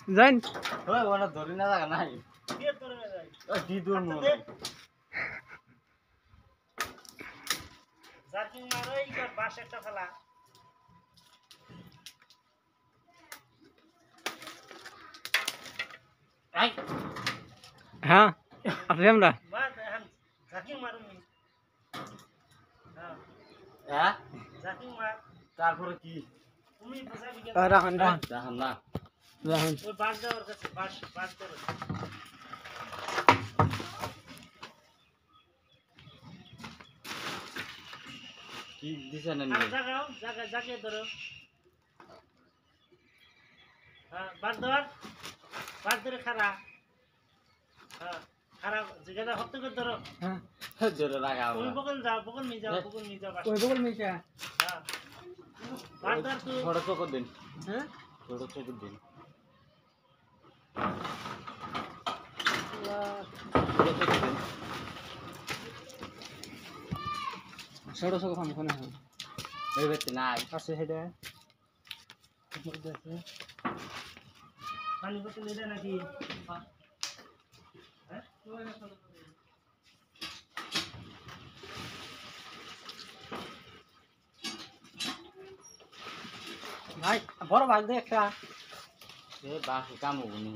যাইন ওই ওনা ধরি না জায়গা নাই দিয়ে ধরে না যাই ওই দি দূর আচ্ছা, মনে দে। জার্কিং মারো এই কর বাস একটা ফেলা আই হ্যাঁ আসলে আমরা বাস এখন জার্কিং মারো নি হ্যাঁ হ্যাঁ জার্কিং মার তারপরে কি তুমি বুঝাবি কেন রাখেন রাখেন দেখেন না রাখেন ওই বাস দেওয়ার কাছে বাস ধরো কি দিছেন আর এনে জাগাও জাগে ধরো হ্যাঁ বাস ধরে খারা হ্যাঁ খারা জায়গাটা হত্যা করে ধরো হ্যাঁ জোরে লাগা ওই আমরা বগল নিয়ে যাও বাস ওই বগল মিশা হ্যাঁ বাস ধর তুই ছোট চোখ দিন হ্যাঁ ছোট চোখ দিন ছোট চোখ দিন ছোট ছোট খাম খানে হ্যাঁ এই ব্যক্তি নাই আছে হেডে পানি বোতল এটা নাকি হ্যাঁ ভাই বড় ভাগ দে একটা সে বাকি কাম হবো নি